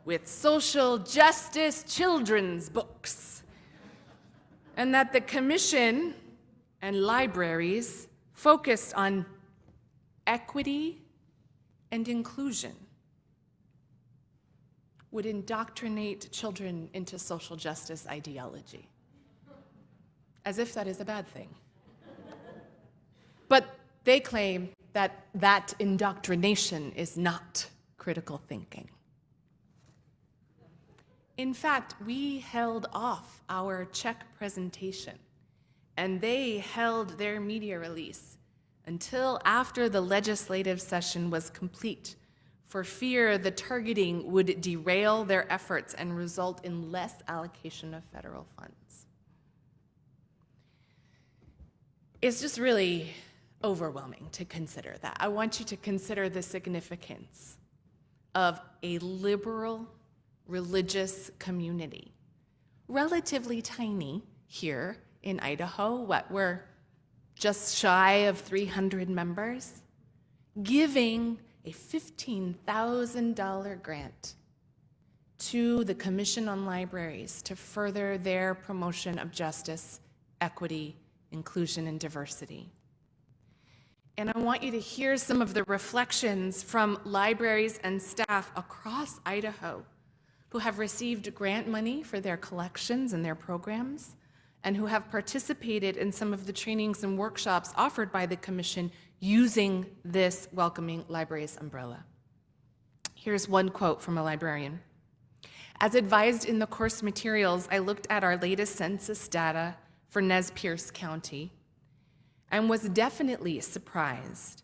with social justice children's books, and that the commission and libraries focused on equity and inclusion would indoctrinate children into social justice ideology, as if that is a bad thing. But they claim that indoctrination is not critical thinking. In fact, we held off our Czech presentation, and they held their media release until after the legislative session was complete, for fear the targeting would derail their efforts and result in less allocation of federal funds. It's just really overwhelming to consider that. I want you to consider the significance of a liberal religious community, relatively tiny here in Idaho. We're just shy of 300 members, giving a $15,000 grant to the Commission on Libraries to further their promotion of justice, equity, inclusion, and diversity. And I want you to hear some of the reflections from libraries and staff across Idaho who have received grant money for their collections and their programs, and who have participated in some of the trainings and workshops offered by the Commission using this Welcoming Libraries umbrella. Here's one quote from a librarian. As advised in the course materials, I looked at our latest census data for Nez Perce County and was definitely surprised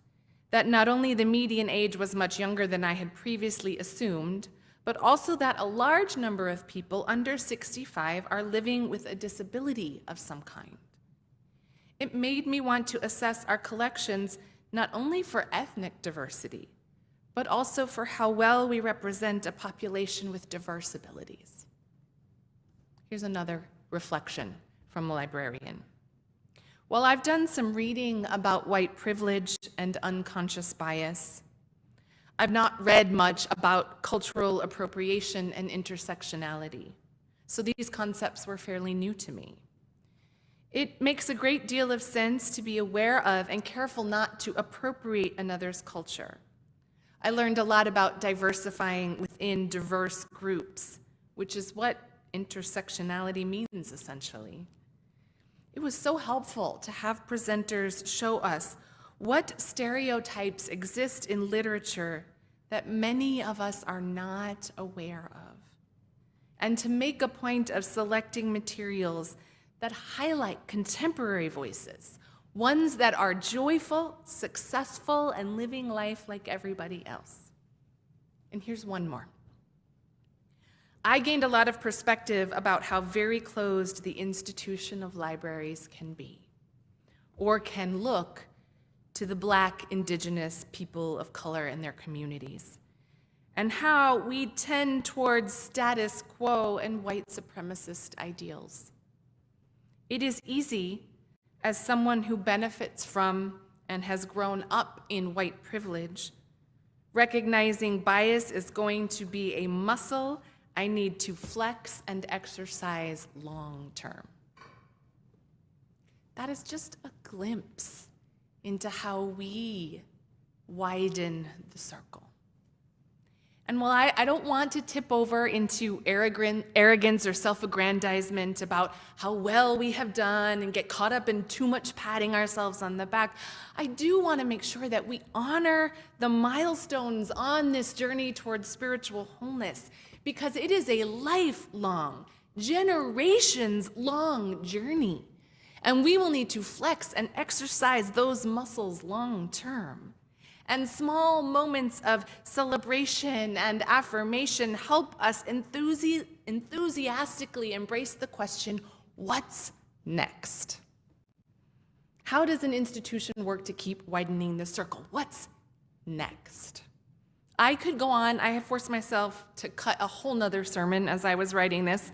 that not only the median age was much younger than I had previously assumed, but also that a large number of people under 65 are living with a disability of some kind. It made me want to assess our collections not only for ethnic diversity, but also for how well we represent a population with diverse abilities. Here's another reflection from a librarian. While I've done some reading about white privilege and unconscious bias, I've not read much about cultural appropriation and intersectionality, so these concepts were fairly new to me. It makes a great deal of sense to be aware of and careful not to appropriate another's culture. I learned a lot about diversifying within diverse groups, which is what intersectionality means essentially. It was so helpful to have presenters show us what stereotypes exist in literature that many of us are not aware of, and to make a point of selecting materials that highlight contemporary voices, ones that are joyful, successful, and living life like everybody else. And here's one more. I gained a lot of perspective about how very closed the institution of libraries can be, or can look to the Black, Indigenous people of color in their communities, and how we tend towards status quo and white supremacist ideals. It is easy, as someone who benefits from and has grown up in white privilege, recognizing bias is going to be a muscle I need to flex and exercise long term. That is just a glimpse into how we widen the circle. And while I don't want to tip over into arrogance or self-aggrandizement about how well we have done and get caught up in too much patting ourselves on the back, I do want to make sure that we honor the milestones on this journey towards spiritual wholeness, because it is a lifelong, generations-long journey. And we will need to flex and exercise those muscles long term. And small moments of celebration and affirmation help us enthusiastically embrace the question, what's next? How does an institution work to keep widening the circle? What's next? I could go on. I have forced myself to cut a whole nother sermon as I was writing this.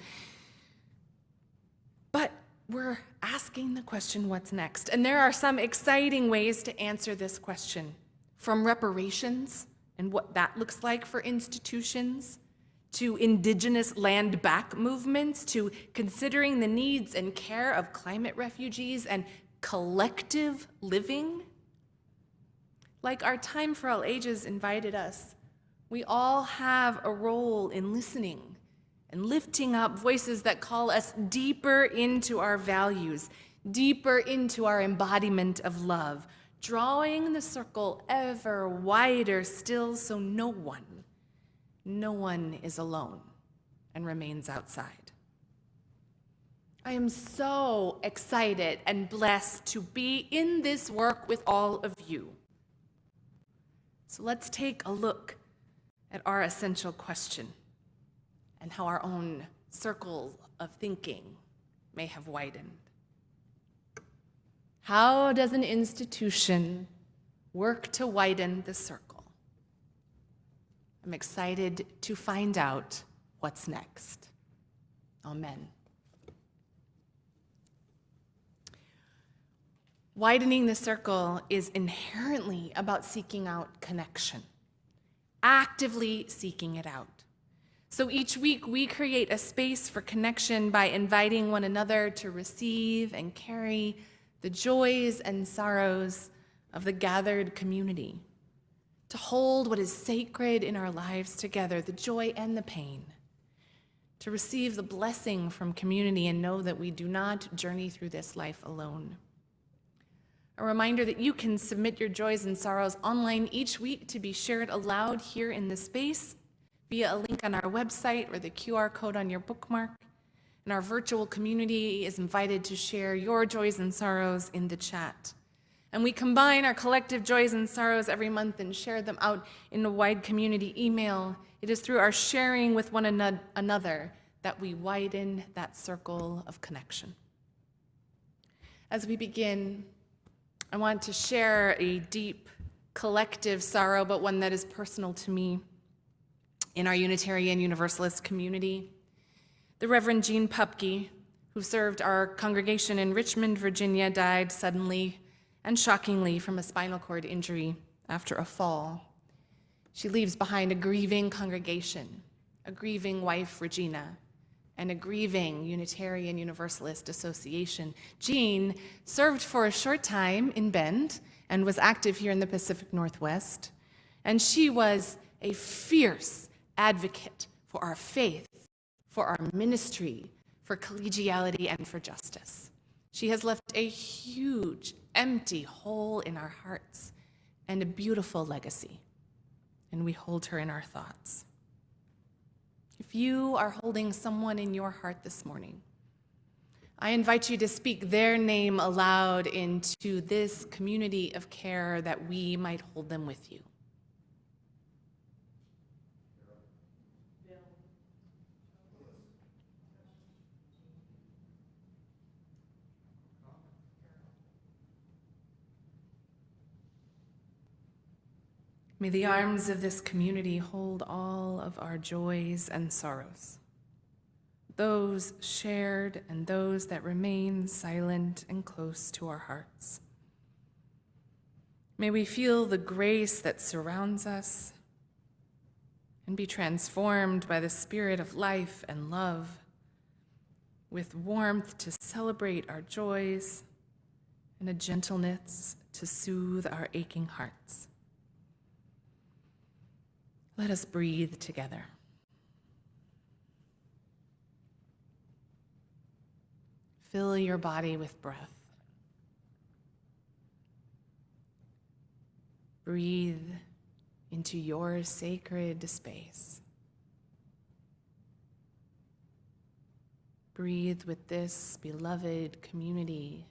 But we're asking the question, what's next? And there are some exciting ways to answer this question, from reparations and what that looks like for institutions, to indigenous land back movements, to considering the needs and care of climate refugees and collective living. Like our Time for All Ages invited us, we all have a role in listening and lifting up voices that call us deeper into our values, deeper into our embodiment of love, drawing the circle ever wider still so no one is alone and remains outside. I am so excited and blessed to be in this work with all of you. So let's take a look at our essential question and how our own circle of thinking may have widened. How does an institution work to widen the circle? I'm excited to find out what's next. Amen. Widening the circle is inherently about seeking out connection, actively seeking it out. So each week we create a space for connection by inviting one another to receive and carry the joys and sorrows of the gathered community, to hold what is sacred in our lives together, the joy and the pain, to receive the blessing from community and know that we do not journey through this life alone. A reminder that you can submit your joys and sorrows online each week to be shared aloud here in the space via a link on our website or the QR code on your bookmark. And our virtual community is invited to share your joys and sorrows in the chat. And we combine our collective joys and sorrows every month and share them out in a wide community email. It is through our sharing with one another that we widen that circle of connection. As we begin, I want to share a deep collective sorrow, but one that is personal to me in our Unitarian Universalist community. The Reverend Jean Pupke, who served our congregation in Richmond, Virginia, died suddenly and shockingly from a spinal cord injury after a fall. She leaves behind a grieving congregation, a grieving wife, Regina, and a grieving Unitarian Universalist association. Jean served for a short time in Bend and was active here in the Pacific Northwest, and she was a fierce advocate for our faith, for our ministry, for collegiality, and for justice. She has left a huge, empty hole in our hearts and a beautiful legacy, and we hold her in our thoughts. If you are holding someone in your heart this morning, I invite you to speak their name aloud into this community of care that we might hold them with you. May the arms of this community hold all of our joys and sorrows, those shared and those that remain silent and close to our hearts. May we feel the grace that surrounds us and be transformed by the spirit of life and love, with warmth to celebrate our joys and a gentleness to soothe our aching hearts. Let us breathe together. Fill your body with breath. Breathe into your sacred space. Breathe with this beloved community,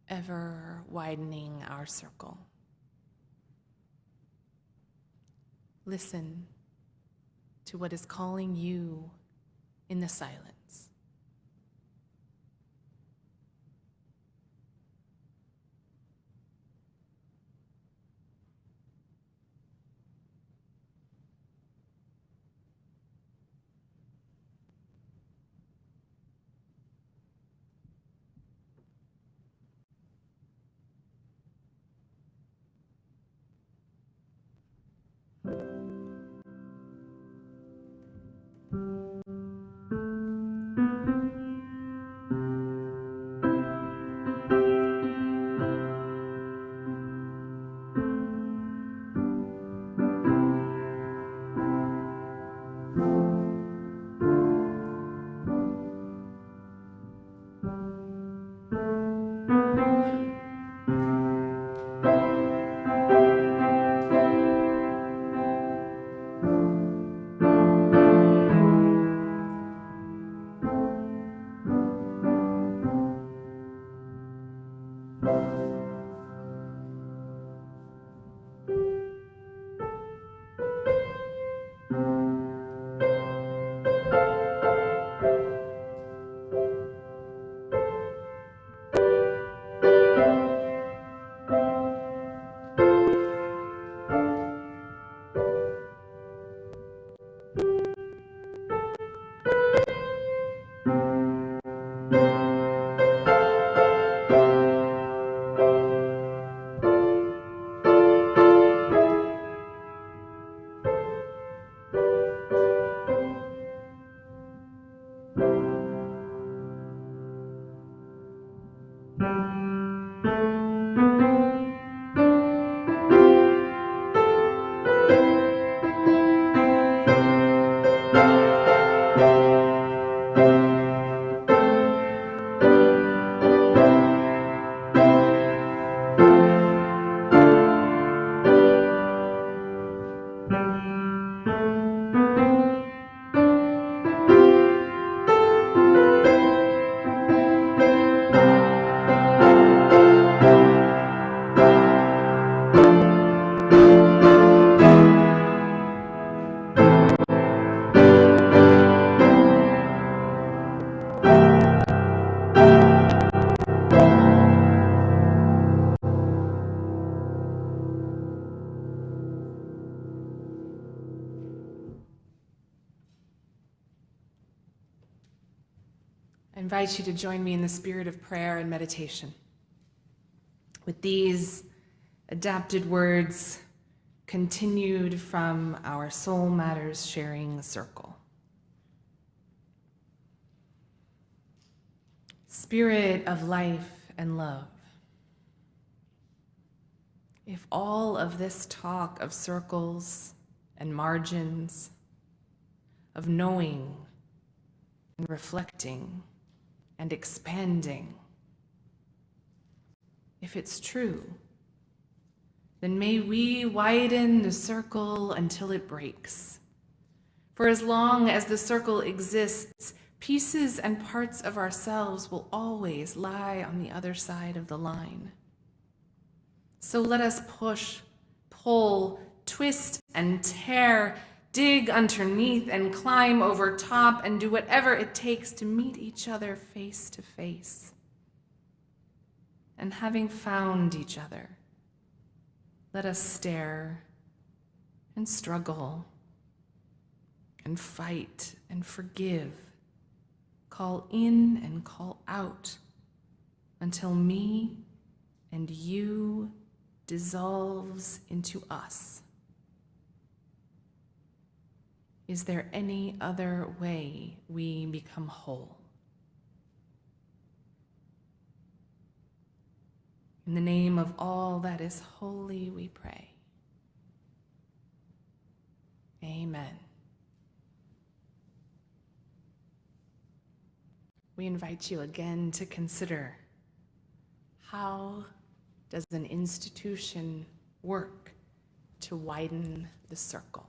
ever widening our circle. Listen to what is calling you in the silence. invite you to join me in the spirit of prayer and meditation. With these adapted words continued from our Soul Matters Sharing Circle. Spirit of life and love, if all of this talk of circles and margins, of knowing and reflecting and expanding, if it's true, then may we widen the circle until it breaks. For as long as the circle exists, pieces and parts of ourselves will always lie on the other side of the line. So let us push, pull, twist, and tear, dig underneath and climb over top and do whatever it takes to meet each other face to face. And having found each other, let us stare and struggle and fight and forgive, call in and call out until me and you dissolves into us. Is there any other way we become whole? In the name of all that is holy, we pray. Amen. We invite you again to consider, how does an institution work to widen the circle?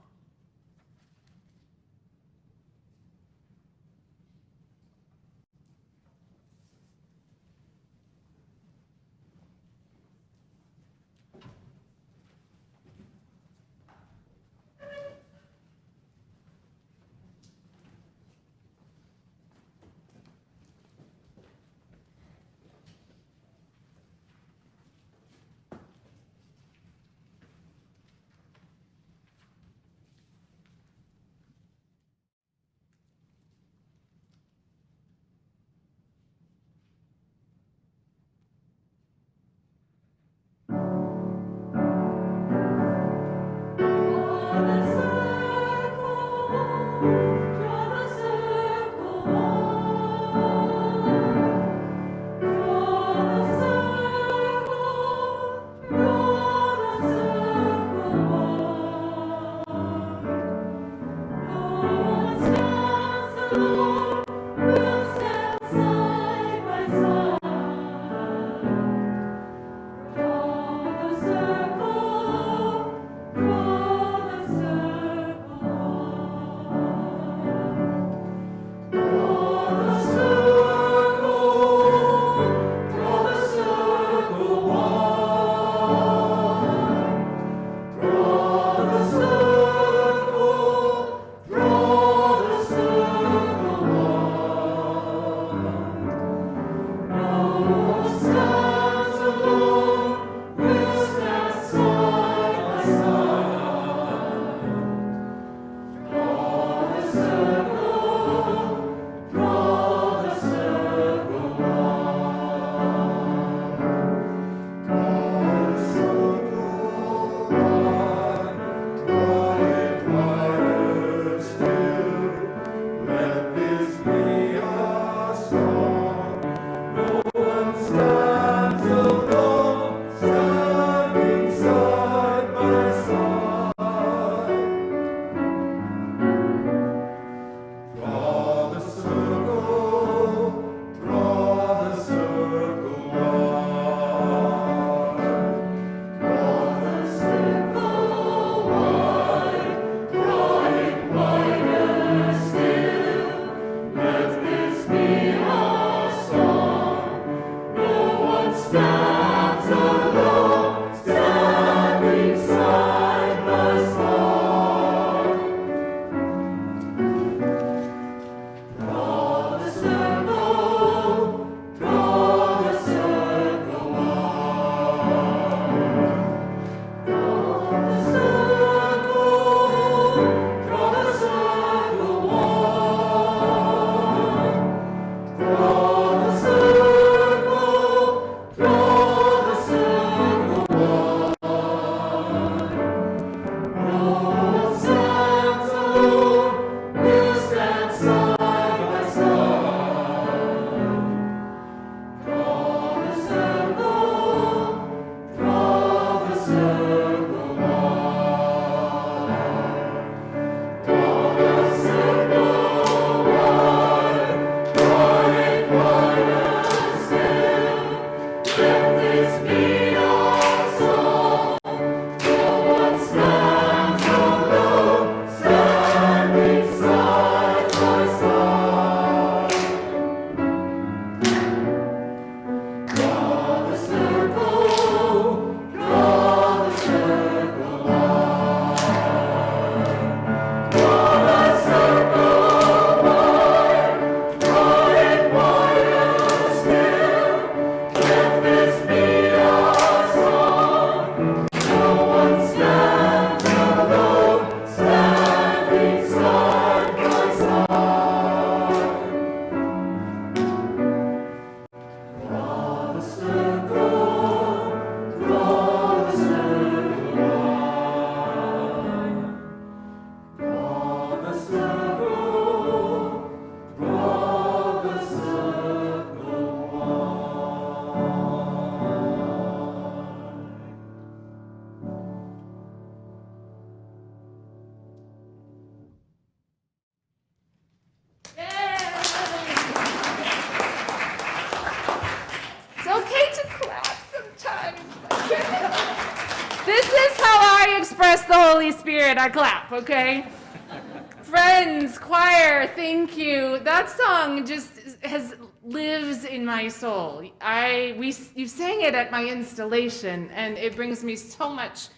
Holy Spirit, I clap, okay? Friends, choir, thank you. That song just lives in my soul. You sang it at my installation, and it brings me so much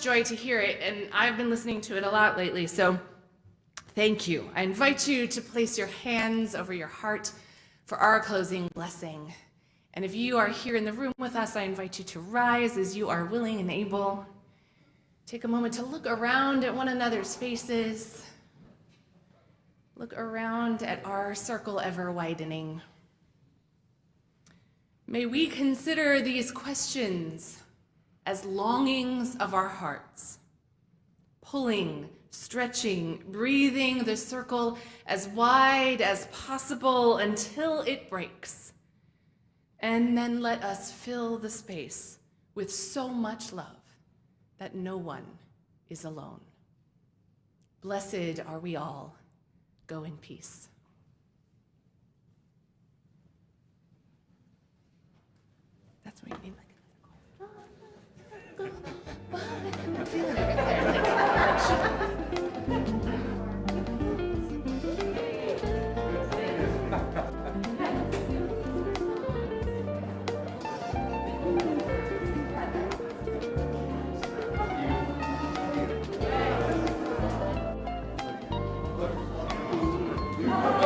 joy to hear it, and I've been listening to it a lot lately, so thank you. I invite you to place your hands over your heart for our closing blessing. And if you are here in the room with us, I invite you to rise as you are willing and able. Take a moment to look around at one another's faces. Look around at our circle ever widening. May we consider these questions as longings of our hearts, pulling, stretching, breathing the circle as wide as possible until it breaks. And then let us fill the space with so much love that no one is alone. Blessed are we all. Go in peace. That's what you need, like I'm feeling it right there. Yeah.